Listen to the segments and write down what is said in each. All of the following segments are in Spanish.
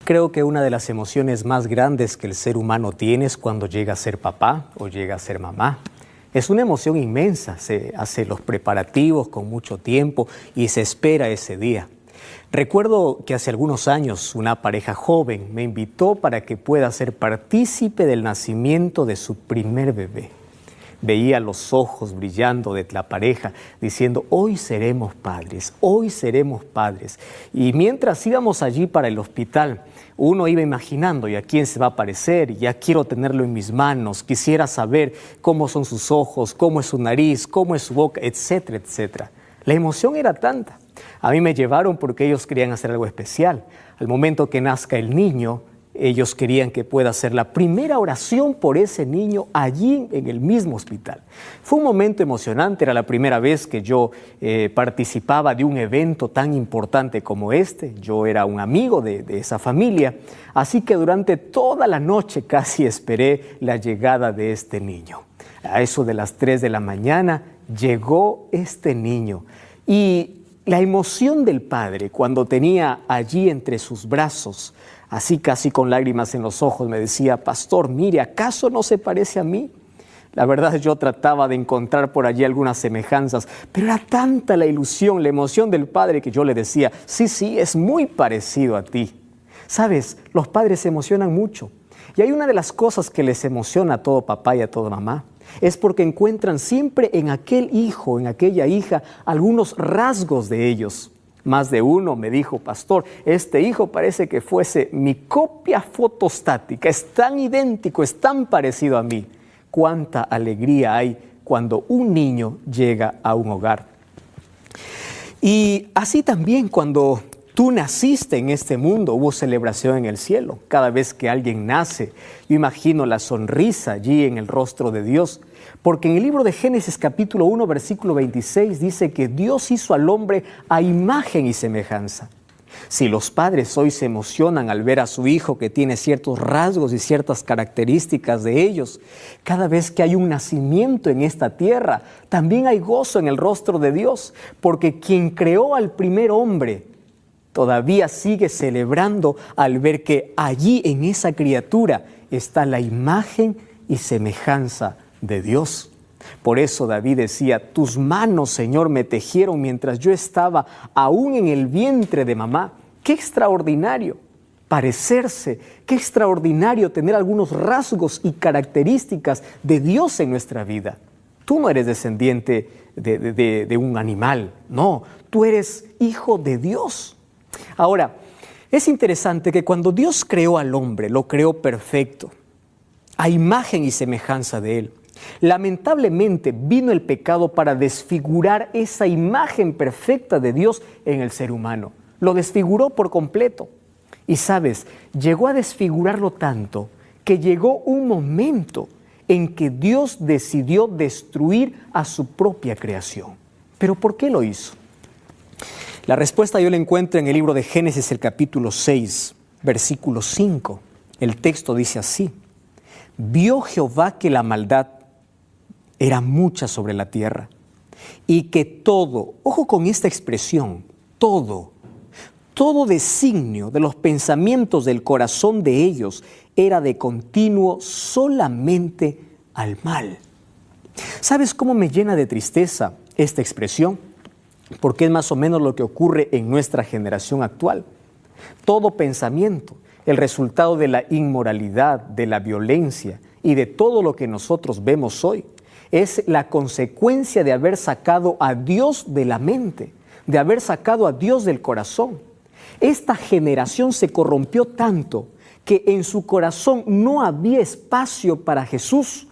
Creo que una de las emociones más grandes que el ser humano tiene es cuando llega a ser papá o llega a ser mamá. Es una emoción inmensa, se hace los preparativos con mucho tiempo y se espera ese día. Recuerdo que hace algunos años una pareja joven me invitó para que pueda ser partícipe del nacimiento de su primer bebé. Veía los ojos brillando de la pareja diciendo, hoy seremos padres, hoy seremos padres. Y mientras íbamos allí para el hospital, uno iba imaginando, ¿y a quién se va a parecer? Ya quiero tenerlo en mis manos, quisiera saber cómo son sus ojos, cómo es su nariz, cómo es su boca, etcétera, etcétera. La emoción era tanta. A mí me llevaron porque ellos querían hacer algo especial. Al momento que nazca el niño, ellos querían que pueda hacer la primera oración por ese niño allí en el mismo hospital. Fue un momento emocionante, era la primera vez que yo participaba de un evento tan importante como este. Yo era un amigo de esa familia, así que durante toda la noche casi esperé la llegada de este niño. A eso de las 3 de la mañana llegó este niño y la emoción del padre cuando tenía allí entre sus brazos, así casi con lágrimas en los ojos, me decía, pastor, mire, ¿acaso no se parece a mí? La verdad yo trataba de encontrar por allí algunas semejanzas, pero era tanta la ilusión, la emoción del padre que yo le decía, sí, es muy parecido a ti. Sabes, los padres se emocionan mucho y hay una de las cosas que les emociona a todo papá y a toda mamá. Es porque encuentran siempre en aquel hijo, en aquella hija, algunos rasgos de ellos. Más de uno me dijo, pastor, este hijo parece que fuese mi copia fotostática, es tan idéntico, es tan parecido a mí. Cuánta alegría hay cuando un niño llega a un hogar. Y así también cuando tú naciste en este mundo, hubo celebración en el cielo. Cada vez que alguien nace, yo imagino la sonrisa allí en el rostro de Dios. Porque en el libro de Génesis capítulo 1, versículo 26 dice que Dios hizo al hombre a imagen y semejanza. Si los padres hoy se emocionan al ver a su hijo que tiene ciertos rasgos y ciertas características de ellos, cada vez que hay un nacimiento en esta tierra, también hay gozo en el rostro de Dios, porque quien creó al primer hombre todavía sigue celebrando al ver que allí en esa criatura está la imagen y semejanza de Dios. Por eso David decía, tus manos, Señor, me tejieron mientras yo estaba aún en el vientre de mamá. ¡Qué extraordinario parecerse! ¡Qué extraordinario tener algunos rasgos y características de Dios en nuestra vida! Tú no eres descendiente de un animal, no, tú eres hijo de Dios. Ahora, es interesante que cuando Dios creó al hombre, lo creó perfecto, a imagen y semejanza de él. Lamentablemente vino el pecado para desfigurar esa imagen perfecta de Dios en el ser humano. Lo desfiguró por completo. Y sabes, llegó a desfigurarlo tanto que llegó un momento en que Dios decidió destruir a su propia creación. ¿Pero por qué lo hizo? La respuesta yo la encuentro en el libro de Génesis, el capítulo 6, versículo 5. El texto dice así: vio Jehová que la maldad era mucha sobre la tierra y que todo, ojo con esta expresión, todo designio de los pensamientos del corazón de ellos era de continuo solamente al mal. ¿Sabes cómo me llena de tristeza esta expresión? Porque es más o menos lo que ocurre en nuestra generación actual. Todo pensamiento, el resultado de la inmoralidad, de la violencia y de todo lo que nosotros vemos hoy, es la consecuencia de haber sacado a Dios de la mente, de haber sacado a Dios del corazón. Esta generación se corrompió tanto que en su corazón no había espacio para Jesús.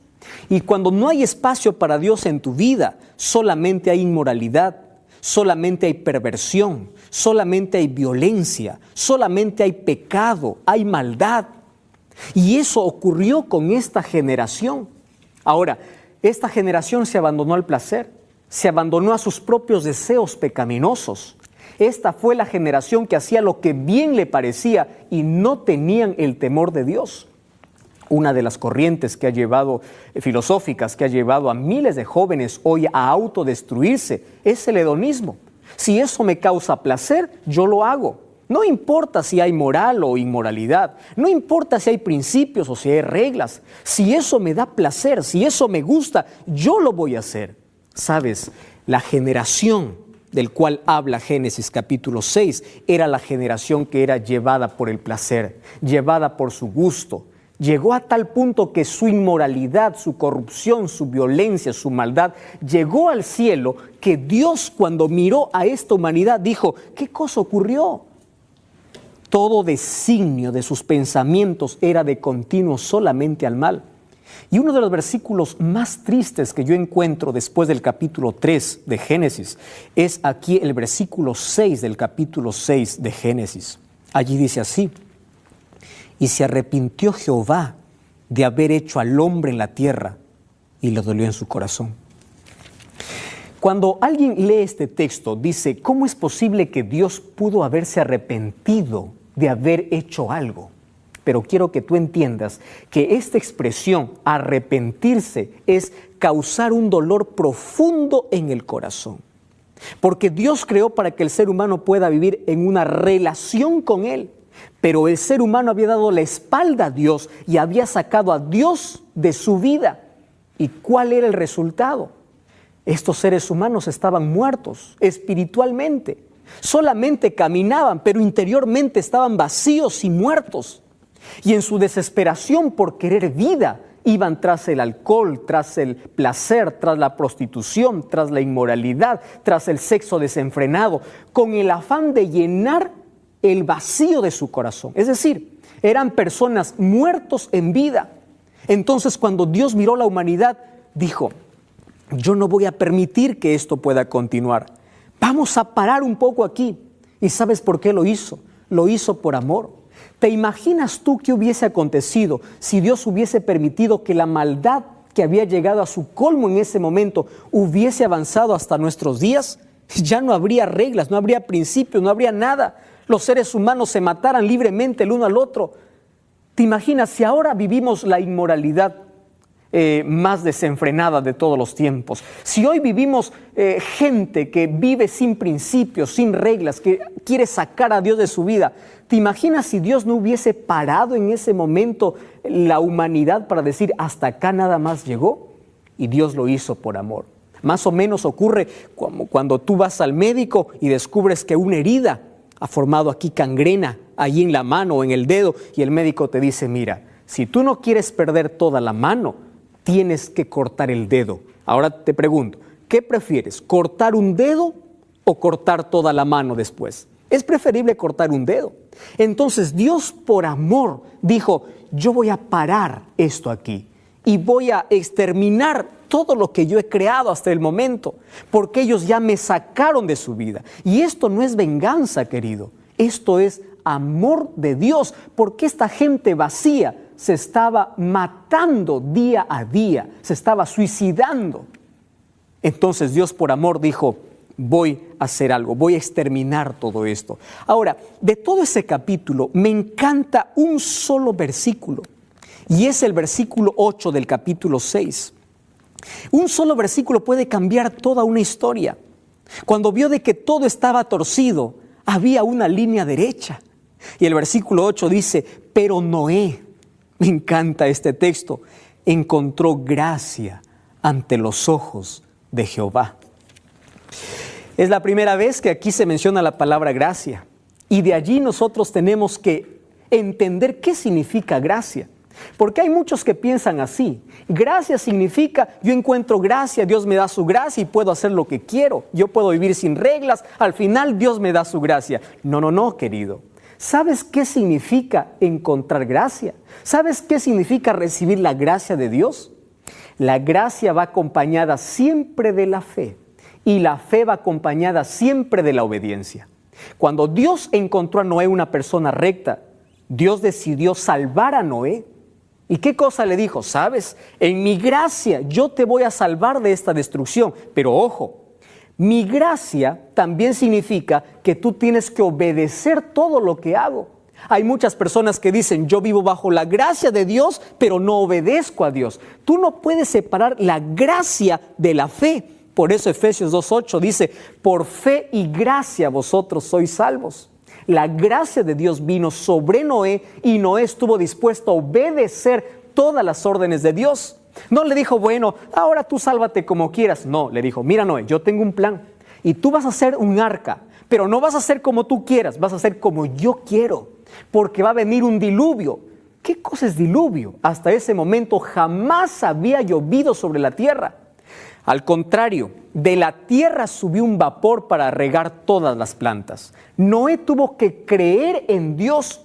Y cuando no hay espacio para Dios en tu vida, solamente hay inmoralidad, solamente hay perversión, solamente hay violencia, solamente hay pecado, hay maldad. Y eso ocurrió con esta generación. Ahora, esta generación se abandonó al placer, se abandonó a sus propios deseos pecaminosos. Esta fue la generación que hacía lo que bien le parecía y no tenían el temor de Dios. Una de las corrientes que ha llevado, filosóficas, que ha llevado a miles de jóvenes hoy a autodestruirse, es el hedonismo. Si eso me causa placer, yo lo hago. No importa si hay moral o inmoralidad, no importa si hay principios o si hay reglas, si eso me da placer, si eso me gusta, yo lo voy a hacer. ¿Sabes? La generación del cual habla Génesis capítulo 6 era la generación que era llevada por el placer, llevada por su gusto. Llegó a tal punto que su inmoralidad, su corrupción, su violencia, su maldad, llegó al cielo, que Dios, cuando miró a esta humanidad, dijo: ¿qué cosa ocurrió? Todo designio de sus pensamientos era de continuo solamente al mal. Y uno de los versículos más tristes que yo encuentro después del capítulo 3 de Génesis es aquí el versículo 6 del capítulo 6 de Génesis. Allí dice así: y se arrepintió Jehová de haber hecho al hombre en la tierra, y le dolió en su corazón. Cuando alguien lee este texto, dice: ¿cómo es posible que Dios pudo haberse arrepentido de haber hecho algo? Pero quiero que tú entiendas que esta expresión, arrepentirse, es causar un dolor profundo en el corazón. Porque Dios creó para que el ser humano pueda vivir en una relación con Él. Pero el ser humano había dado la espalda a Dios y había sacado a Dios de su vida. ¿Y cuál era el resultado? Estos seres humanos estaban muertos espiritualmente. Solamente caminaban, pero interiormente estaban vacíos y muertos. Y en su desesperación por querer vida, iban tras el alcohol, tras el placer, tras la prostitución, tras la inmoralidad, tras el sexo desenfrenado, con el afán de llenar el vacío de su corazón. Es decir, eran personas muertos en vida. Entonces, cuando Dios miró la humanidad, dijo: yo no voy a permitir que esto pueda continuar. Vamos a parar un poco aquí. ¿Y sabes por qué lo hizo? Lo hizo por amor. ¿Te imaginas tú qué hubiese acontecido si Dios hubiese permitido que la maldad que había llegado a su colmo en ese momento hubiese avanzado hasta nuestros días? Ya no habría reglas, no habría principios, no habría nada. Los seres humanos se mataran libremente el uno al otro. ¿Te imaginas si ahora vivimos la inmoralidad más desenfrenada de todos los tiempos? Si hoy vivimos gente que vive sin principios, sin reglas, que quiere sacar a Dios de su vida, ¿te imaginas si Dios no hubiese parado en ese momento la humanidad para decir: hasta acá nada más llegó? Y Dios lo hizo por amor. Más o menos ocurre como cuando tú vas al médico y descubres que una herida ha formado aquí gangrena, allí en la mano o en el dedo, y el médico te dice: mira, si tú no quieres perder toda la mano, tienes que cortar el dedo. Ahora te pregunto, ¿qué prefieres? ¿Cortar un dedo o cortar toda la mano después? Es preferible cortar un dedo. Entonces Dios, por amor, dijo: yo voy a parar esto aquí y voy a exterminar todo lo que yo he creado hasta el momento, porque ellos ya me sacaron de su vida. Y esto no es venganza, querido. Esto es amor de Dios, porque esta gente vacía se estaba matando día a día, se estaba suicidando. Entonces Dios, por amor, dijo: voy a hacer algo, voy a exterminar todo esto. Ahora, de todo ese capítulo me encanta un solo versículo, y es el versículo 8 del capítulo 6. Un solo versículo puede cambiar toda una historia. Cuando vio de que todo estaba torcido, había una línea derecha. Y el versículo 8 dice: pero Noé, me encanta este texto, encontró gracia ante los ojos de Jehová. Es la primera vez que aquí se menciona la palabra gracia. Y de allí nosotros tenemos que entender qué significa gracia. Porque hay muchos que piensan así: gracia significa, yo encuentro gracia, Dios me da su gracia y puedo hacer lo que quiero. Yo puedo vivir sin reglas, al final Dios me da su gracia. No, querido. ¿Sabes qué significa encontrar gracia? ¿Sabes qué significa recibir la gracia de Dios? La gracia va acompañada siempre de la fe, y la fe va acompañada siempre de la obediencia. Cuando Dios encontró a Noé una persona recta, Dios decidió salvar a Noé. ¿Y qué cosa le dijo? ¿Sabes? En mi gracia yo te voy a salvar de esta destrucción. Pero ojo, mi gracia también significa que tú tienes que obedecer todo lo que hago. Hay muchas personas que dicen: yo vivo bajo la gracia de Dios, pero no obedezco a Dios. Tú no puedes separar la gracia de la fe. Por eso Efesios 2:8 dice: por fe y gracia vosotros sois salvos. La gracia de Dios vino sobre Noé y Noé estuvo dispuesto a obedecer todas las órdenes de Dios. No le dijo, bueno, ahora tú sálvate como quieras. No, le dijo, mira Noé, yo tengo un plan y tú vas a hacer un arca, pero no vas a hacer como tú quieras, vas a hacer como yo quiero, porque va a venir un diluvio. ¿Qué cosa es diluvio? Hasta ese momento jamás había llovido sobre la tierra. Al contrario, de la tierra subió un vapor para regar todas las plantas. Noé tuvo que creer en Dios,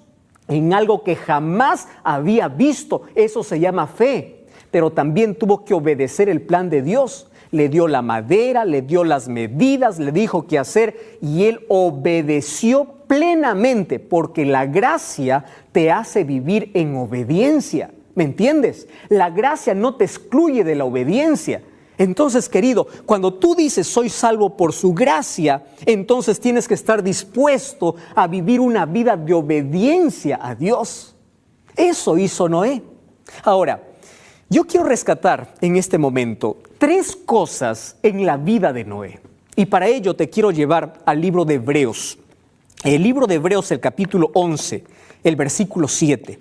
en algo que jamás había visto. Eso se llama fe. Pero también tuvo que obedecer el plan de Dios. Le dio la madera, le dio las medidas, le dijo qué hacer y él obedeció plenamente, porque la gracia te hace vivir en obediencia. ¿Me entiendes? La gracia no te excluye de la obediencia. Entonces, querido, cuando tú dices soy salvo por su gracia, entonces tienes que estar dispuesto a vivir una vida de obediencia a Dios. Eso hizo Noé. Ahora, yo quiero rescatar en este momento 3 cosas en la vida de Noé. Y para ello te quiero llevar al libro de Hebreos. El libro de Hebreos, el capítulo 11, el versículo 7.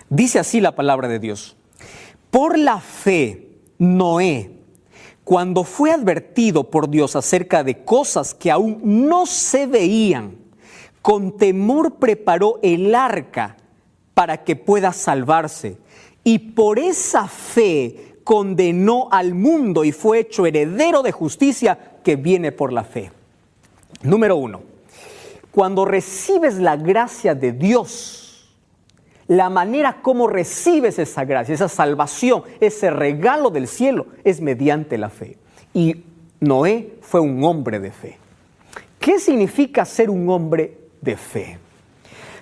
Dice así la palabra de Dios. Por la fe, Noé, cuando fue advertido por Dios acerca de cosas que aún no se veían, con temor preparó el arca para que pueda salvarse. Y por esa fe condenó al mundo y fue hecho heredero de justicia que viene por la fe. Número 1. Cuando recibes la gracia de Dios, la manera como recibes esa gracia, esa salvación, ese regalo del cielo, es mediante la fe. Y Noé fue un hombre de fe. ¿Qué significa ser un hombre de fe?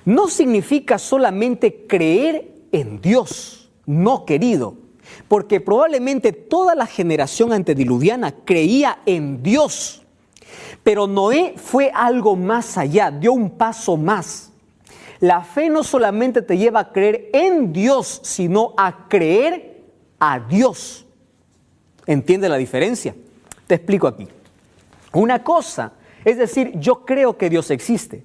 No significa solamente creer en Dios, no, querido, porque probablemente toda la generación antediluviana creía en Dios, pero Noé fue algo más allá, dio un paso más. La fe no solamente te lleva a creer en Dios, sino a creer a Dios. ¿Entiende la diferencia? Te explico aquí. Una cosa es decir, yo creo que Dios existe.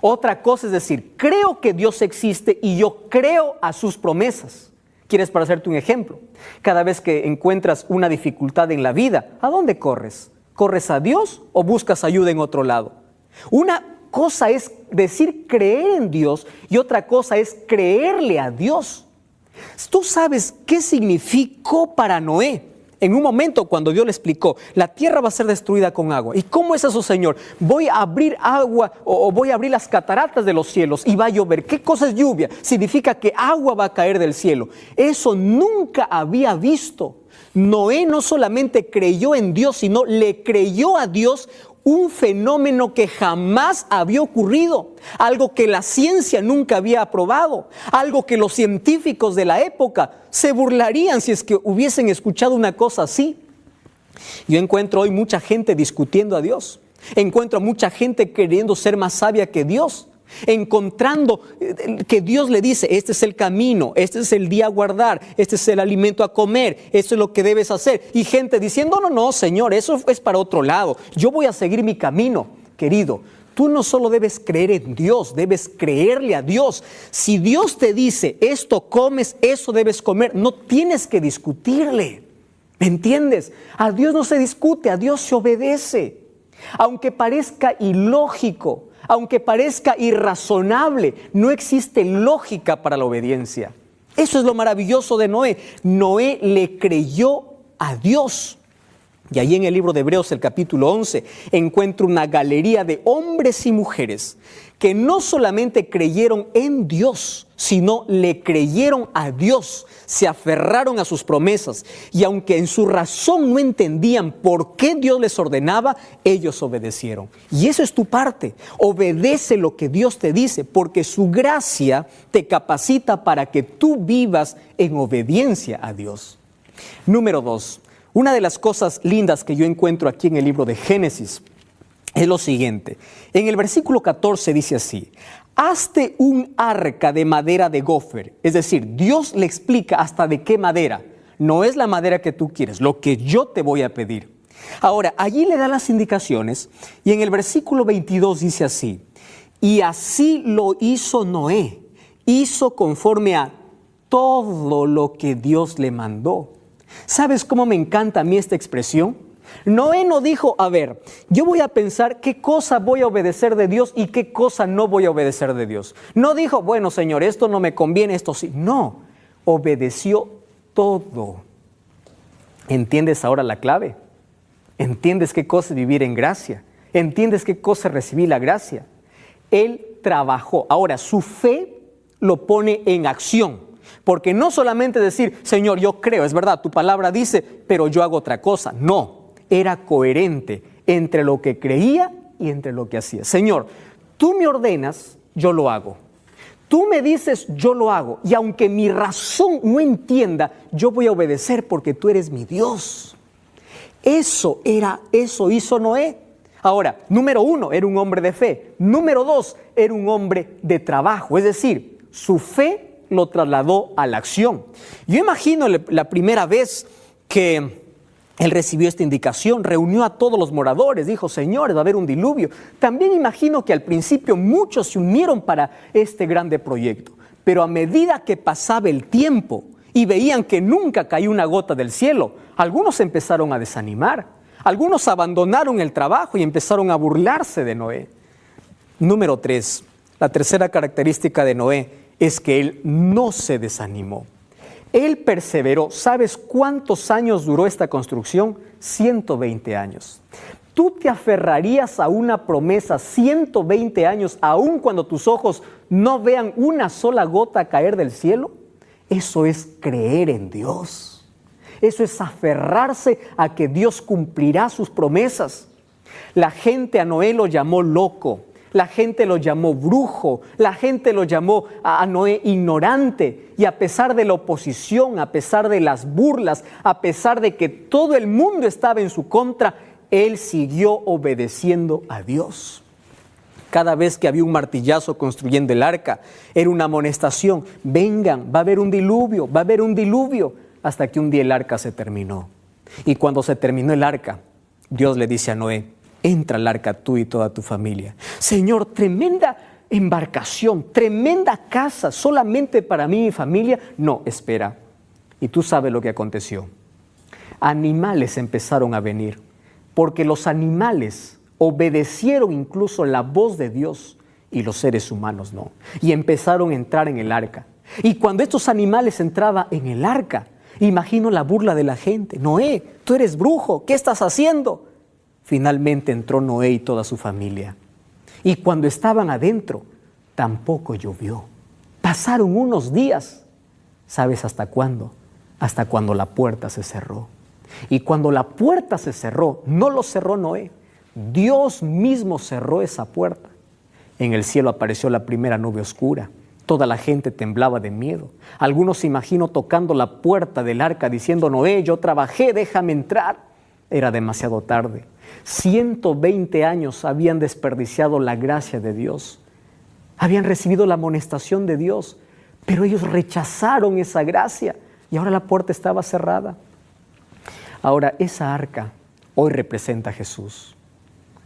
Otra cosa es decir, creo que Dios existe y yo creo a sus promesas. ¿Quieres para hacerte un ejemplo? Cada vez que encuentras una dificultad en la vida, ¿a dónde corres? ¿Corres a Dios o buscas ayuda en otro lado? Una cosa es decir creer en Dios y otra cosa es creerle a Dios. Tú sabes qué significó para Noé. En un momento cuando Dios le explicó, la tierra va a ser destruida con agua. ¿Y cómo es eso, Señor? Voy a abrir agua o voy a abrir las cataratas de los cielos y va a llover. ¿Qué cosa es lluvia? Significa que agua va a caer del cielo. Eso nunca había visto. Noé no solamente creyó en Dios, sino le creyó a Dios un fenómeno que jamás había ocurrido, algo que la ciencia nunca había aprobado, algo que los científicos de la época se burlarían si es que hubiesen escuchado una cosa así. Yo encuentro hoy mucha gente discutiendo a Dios, encuentro mucha gente queriendo ser más sabia que Dios, encontrando que Dios le dice, este es el camino, este es el día a guardar, este es el alimento a comer, esto es lo que debes hacer. Y gente diciendo, no, Señor, eso es para otro lado, yo voy a seguir mi camino. Querido, tú no solo debes creer en Dios, debes creerle a Dios. Si Dios te dice, esto comes, eso debes comer, no tienes que discutirle. ¿Me entiendes? A Dios no se discute, a Dios se obedece. Aunque parezca ilógico, aunque parezca irrazonable, no existe lógica para la obediencia. Eso es lo maravilloso de Noé. Noé le creyó a Dios. Y ahí en el libro de Hebreos, el capítulo 11, encuentro una galería de hombres y mujeres que no solamente creyeron en Dios, sino le creyeron a Dios, se aferraron a sus promesas. Y aunque en su razón no entendían por qué Dios les ordenaba, ellos obedecieron. Y eso es tu parte. Obedece lo que Dios te dice, porque su gracia te capacita para que tú vivas en obediencia a Dios. Número 2. Una de las cosas lindas que yo encuentro aquí en el libro de Génesis es lo siguiente. En el versículo 14 dice así: hazte un arca de madera de gofer. Es decir, Dios le explica hasta de qué madera. No es la madera que tú quieres, lo que yo te voy a pedir. Ahora, allí le da las indicaciones y en el versículo 22 dice así: Y así lo hizo Noé. Hizo conforme a todo lo que Dios le mandó. ¿Sabes cómo me encanta a mí esta expresión? Noé no dijo, a ver, yo voy a pensar qué cosa voy a obedecer de Dios y qué cosa no voy a obedecer de Dios. No dijo, bueno, Señor, esto no me conviene, esto sí. No, obedeció todo. ¿Entiendes ahora la clave? ¿Entiendes qué cosa es vivir en gracia? ¿Entiendes qué cosa es recibir la gracia? Él trabajó. Ahora, su fe lo pone en acción. Porque no solamente decir, Señor, yo creo, es verdad, tu palabra dice, pero yo hago otra cosa. No, era coherente entre lo que creía y entre lo que hacía. Señor, tú me ordenas, yo lo hago. Tú me dices, yo lo hago. Y aunque mi razón no entienda, yo voy a obedecer porque tú eres mi Dios. Eso hizo Noé. Ahora, número 1, era un hombre de fe. Número 2, era un hombre de trabajo. Es decir, su fe lo trasladó a la acción. Yo imagino la primera vez que él recibió esta indicación, reunió a todos los moradores, dijo, señores, va a haber un diluvio. También imagino que al principio muchos se unieron para este grande proyecto, pero a medida que pasaba el tiempo y veían que nunca caía una gota del cielo, algunos empezaron a desanimar, algunos abandonaron el trabajo y empezaron a burlarse de Noé. Número 3, la tercera característica de Noé es que él no se desanimó. Él perseveró. ¿Sabes cuántos años duró esta construcción? 120 años. ¿Tú te aferrarías a una promesa 120 años, aun cuando tus ojos no vean una sola gota caer del cielo? Eso es creer en Dios. Eso es aferrarse a que Dios cumplirá sus promesas. La gente a Noé lo llamó loco. La gente lo llamó brujo, la gente lo llamó a Noé ignorante, y a pesar de la oposición, a pesar de las burlas, a pesar de que todo el mundo estaba en su contra, él siguió obedeciendo a Dios. Cada vez que había un martillazo construyendo el arca, era una amonestación, vengan, va a haber un diluvio, va a haber un diluvio, hasta que un día el arca se terminó. Y cuando se terminó el arca, Dios le dice a Noé, entra al arca tú y toda tu familia. Señor, tremenda embarcación, tremenda casa, solamente para mí y mi familia. No, espera. Y tú sabes lo que aconteció. Animales empezaron a venir, porque los animales obedecieron incluso la voz de Dios y los seres humanos no. Y empezaron a entrar en el arca. Y cuando estos animales entraban en el arca, imagino la burla de la gente. Noé, tú eres brujo, ¿qué estás haciendo? Finalmente entró Noé y toda su familia. Y cuando estaban adentro, tampoco llovió. Pasaron unos días. ¿Sabes hasta cuándo? Hasta cuando la puerta se cerró. Y cuando la puerta se cerró, no lo cerró Noé. Dios mismo cerró esa puerta. En el cielo apareció la primera nube oscura. Toda la gente temblaba de miedo. Algunos se imaginó tocando la puerta del arca diciendo, Noé, yo trabajé, déjame entrar. Era demasiado tarde. 120 años habían desperdiciado la gracia de Dios. Habían recibido la amonestación de Dios, pero ellos rechazaron esa gracia y ahora la puerta estaba cerrada. Ahora, esa arca hoy representa a Jesús.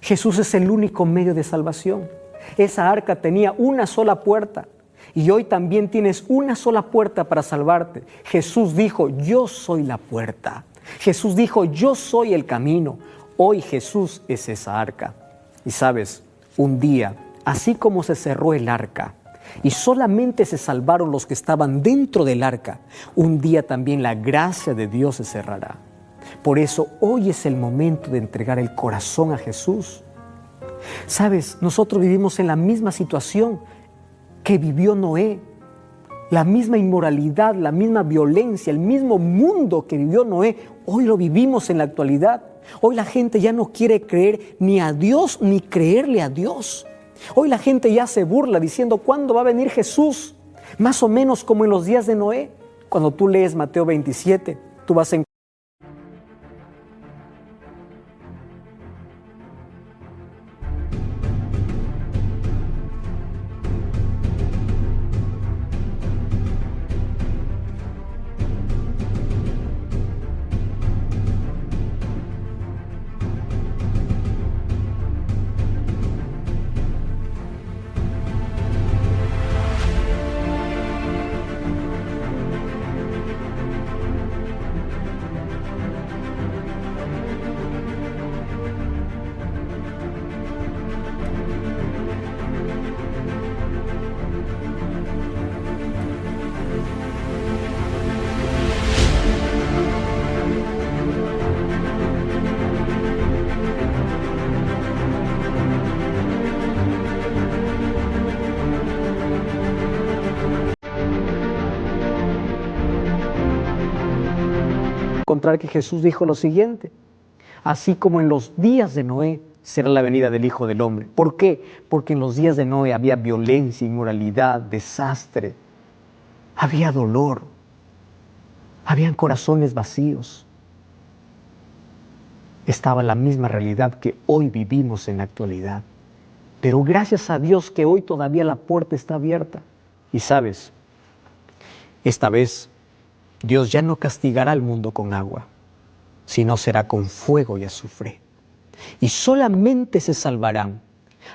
Jesús es el único medio de salvación. Esa arca tenía una sola puerta y hoy también tienes una sola puerta para salvarte. Jesús dijo, yo soy la puerta. Jesús dijo, yo soy el camino. Hoy Jesús es esa arca. Y sabes, un día, así como se cerró el arca y solamente se salvaron los que estaban dentro del arca, un día también la gracia de Dios se cerrará. Por eso hoy es el momento de entregar el corazón a Jesús. Sabes, nosotros vivimos en la misma situación que vivió Noé. La misma inmoralidad, la misma violencia, el mismo mundo que vivió Noé, hoy lo vivimos en la actualidad. Hoy la gente ya no quiere creer ni a Dios ni creerle a Dios. Hoy la gente ya se burla diciendo, ¿cuándo va a venir Jesús? Más o menos como en los días de Noé. Cuando tú lees Mateo 27, tú vas a encontrar encontrar que Jesús dijo lo siguiente: así como en los días de Noé será la venida del Hijo del Hombre. ¿Por qué? Porque en los días de Noé había violencia, inmoralidad, desastre, había dolor, habían corazones vacíos. Estaba la misma realidad que hoy vivimos en la actualidad. Pero gracias a Dios que hoy todavía la puerta está abierta. Y sabes, esta vez Dios ya no castigará al mundo con agua, sino será con fuego y azufre. Y solamente se salvarán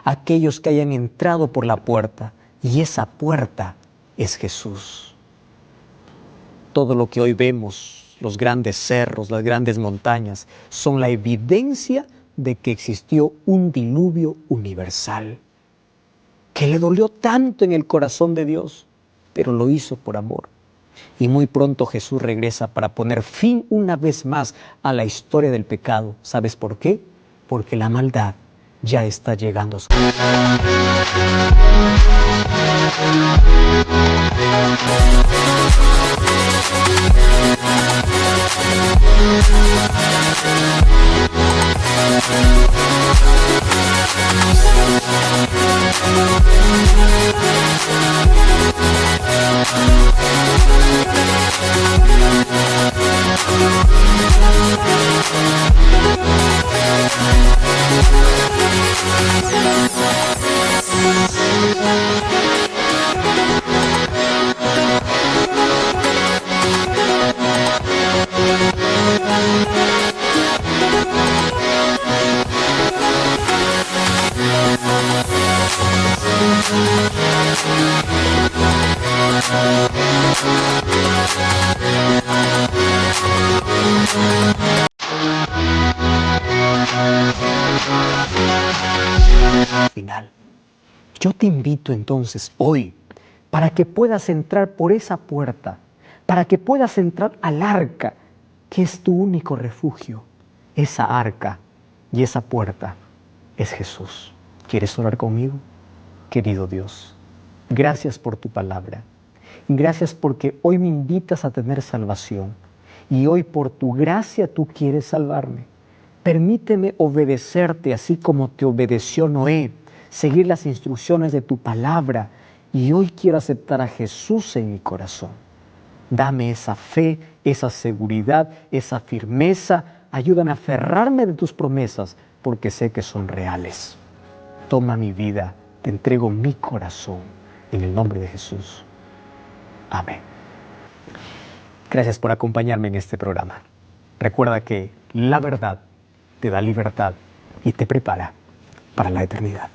aquellos que hayan entrado por la puerta, y esa puerta es Jesús. Todo lo que hoy vemos, los grandes cerros, las grandes montañas, son la evidencia de que existió un diluvio universal, que le dolió tanto en el corazón de Dios, pero lo hizo por amor. Y muy pronto Jesús regresa para poner fin una vez más a la historia del pecado. ¿Sabes por qué? Porque la maldad ya está llegando a su final. Yo te invito entonces hoy para que puedas entrar por esa puerta, para que puedas entrar al arca, que es tu único refugio. Esa arca y esa puerta es Jesús. ¿Quieres orar conmigo? Querido Dios, gracias por tu palabra. Gracias porque hoy me invitas a tener salvación. Y hoy por tu gracia tú quieres salvarme. Permíteme obedecerte así como te obedeció Noé, seguir las instrucciones de tu palabra. Y hoy quiero aceptar a Jesús en mi corazón. Dame esa fe, esa seguridad, esa firmeza. Ayúdame a aferrarme de tus promesas porque sé que son reales. Toma mi vida, te entrego mi corazón en el nombre de Jesús. Amén. Gracias por acompañarme en este programa. Recuerda que la verdad te da libertad y te prepara para la eternidad.